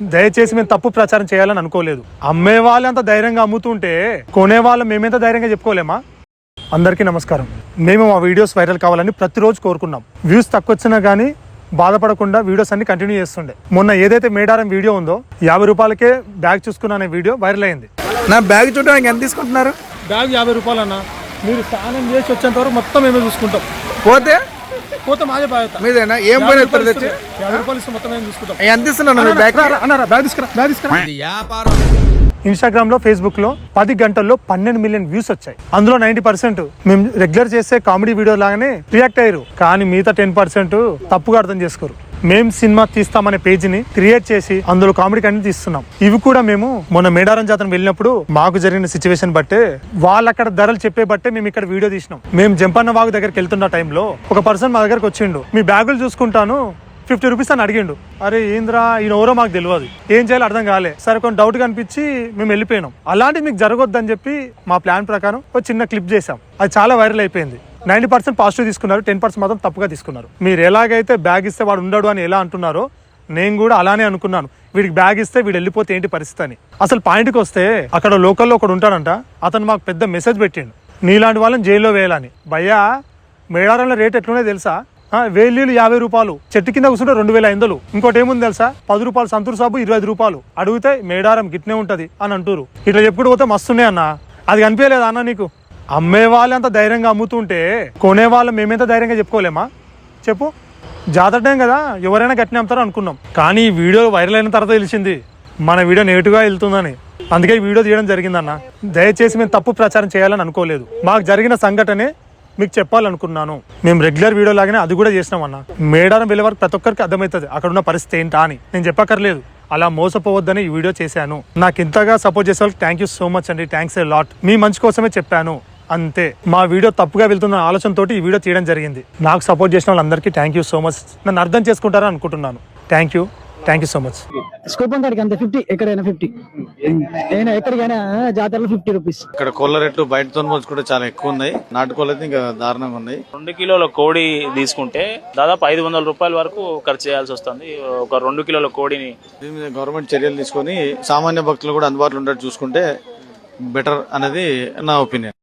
దయచేసి మేము తప్పు ప్రచారం చేయాలని అనుకోలేదు. అమ్మే వాళ్ళంత ధైర్యంగా అమ్ముతుంటే కొనే వాళ్ళు మేమెంత ధైర్యంగా చెప్పుకోలేమా? అందరికీ నమస్కారం. మేము మా వీడియోస్ వైరల్ కావాలని ప్రతిరోజు కోరుకున్నాం. వ్యూస్ తక్కువ వచ్చినా కానీ బాధపడకుండా వీడియోస్ అన్ని కంటిన్యూ చేస్తుండే. మొన్న ఏదైతే మేడారం వీడియో ఉందో 50 రూపాయలకే బ్యాగ్ చూసుకున్న అనే వీడియో వైరల్ అయింది. నా బ్యాగ్ చూడడానికి ఎంత తీసుకుంటున్నారు? బ్యాగ్ 50 రూపాయలు అన్న. మీరు స్నానం చేసి వచ్చేంత వరకు మొత్తం మేమే చూసుకుంటాం. పోతే మాదే బాధ్యత మీదేనా? ఏం పోయిన తెచ్చి 50 రూపాయలు ఇస్తే మొత్తం మేము చూసుకుంటాం. ఎంత ఇస్తున్నాను? బ్యాగ్ తీసుకురా. ఇన్స్టాగ్రామ్ లో, ఫేస్బుక్ లో 10 గంటల్లో 12 మిలియన్ వ్యూస్ వచ్చాయి. అందులో 90% మేము రెగ్యులర్ చేసే కామెడీ వీడియో లాగానే రియాక్ట్ అయ్యారు. కానీ మిగతా 10% తప్పుగా అర్థం చేసుకోరు. మేము సినిమా తీస్తామనే పేజ్ ని క్రియేట్ చేసి అందులో కామెడీ కంటెంట్ తీస్తున్నాం. ఇవి కూడా మేము మొన్న మేడారం జాతర వెళ్ళినప్పుడు మాకు జరిగిన సిచ్యువేషన్ బట్టే, వాళ్ళు అక్కడ ధరలు చెప్పే బట్టే మేము ఇక్కడ వీడియో తీసినాం. మేము జంపన్న వాగు దగ్గరికి వెళ్తున్న టైంలో ఒక పర్సన్ మా దగ్గరకు వచ్చిండు. మీ బ్యాగులు చూసుకుంటాను 50 రూపీస్ అని అడిగిండు. అరే ఏంద్రా, ఈయన ఎవరో మాకు తెలియదు, ఏం చేయాలో అర్థం కాలే. సరే కొంచెం డౌట్ కనిపించి మేము వెళ్ళిపోయినాం. అలాంటి మీకు జరగొద్దని చెప్పి మా ప్లాన్ ప్రకారం ఒక చిన్న క్లిప్ చేసాం. అది చాలా వైరల్ అయిపోయింది. 90% పాజిటివ్ తీసుకున్నారు, 10% మాత్రం తప్పుగా తీసుకున్నారు. మీరు ఎలాగైతే బ్యాగ్ ఇస్తే వాడు ఉండడు అని ఎలా అంటున్నారో నేను కూడా అలానే అనుకున్నాను. వీడికి బ్యాగ్ ఇస్తే వీడు వెళ్ళిపోతే ఏంటి పరిస్థితి అని. అసలు పాయింట్కి వస్తే అక్కడ లోకల్లో ఒకడు ఉంటాడంట. అతను మాకు పెద్ద మెసేజ్ పెట్టిండు, నీలాంటి వాళ్ళని జైల్లో వేయాలని. భయ్యా, మేడారంలో రేట్ ఎట్లునే తెలుసా? 1000 50 రూపాయలు, చెట్టు కింద కూర్చుంటే 2500. ఇంకోటి ఏముంది తెలుసా? 10 రూపాయలు సంతూర్ సాబు 25 రూపాయలు. అడిగితే మేడారం గిట్నే ఉంటది అని అంటారు. ఇట్లా చెప్పుకుంటూ పోతే మస్తున్నాయి అన్న. అది కనిపించలేదా అన్న నీకు? అమ్మే వాళ్ళంత ధైర్యంగా అమ్ముతుంటే కొనే వాళ్ళు మేమెంత ధైర్యంగా చెప్పుకోలేమా? చెప్పు. జాతర టైం కదా, ఎవరైనా గట్టిన అమ్ముతారో అనుకున్నాం. కానీ ఈ వీడియో వైరల్ అయిన తర్వాత తెలిసింది మన వీడియో నెగిటివ్గా వెళ్తుందని. అందుకే ఈ వీడియో తీయడం జరిగిందన్న. దయచేసి మేము తప్పు ప్రచారం చేయాలని అనుకోలేదు. మాకు జరిగిన సంఘటనే మీకు చెప్పాలనుకున్నాను. మేము రెగ్యులర్ వీడియో లాగానే అది కూడా చేసినాం అన్న. మేడారం వెళ్ళే వరకు ప్రతి ఒక్కరికి అర్థమవుతుంది అక్కడ ఉన్న పరిస్థితి ఏంటా అని. నేను చెప్పక్కర్లేదు. అలా మోసపోవద్దని ఈ వీడియో చేశాను. నాకు ఇంతగా సపోర్ట్ చేసే వాళ్ళకి థ్యాంక్ యూ సో మచ్ అండి. Thanks a lot. మీ మంచి కోసమే చెప్పాను అంతే. మా వీడియో తప్పుగా వెళ్తున్న ఆలోచనతోటి ఈ వీడియో తీయడం జరిగింది. నాకు సపోర్ట్ చేసిన వాళ్ళందరికీ థ్యాంక్ యూ సో మచ్. నన్ను అర్థం చేసుకుంటారని అనుకుంటున్నాను. Thank you so much. Scoop కాడికి అంతే 50, ఎక్కడైనా 50, ఎక్కడికైనా జాతరలో 50 రూపీస్. ఇక్కడ కోళ్ళ రేట్లు బయటతో పోల్చుకుంటే చాలా ఎక్కువ ఉన్నాయి. నాటుకోళ్ళు అయితే ఇంకా దారుణంగా ఉన్నాయి. 2 కిలోల కోడి తీసుకుంటే దాదాపు 500 రూపాయల వరకు ఖర్చు చేయాల్సి వస్తుంది. ఒక 2 కిలోల కోడిని దీని మీద గవర్నమెంట్ చర్యలు తీసుకొని సామాన్య భక్తులు కూడా అందుబాటులో ఉండేట్టు చూసుకుంటే బెటర్ అనేది నా ఒపీనియన్.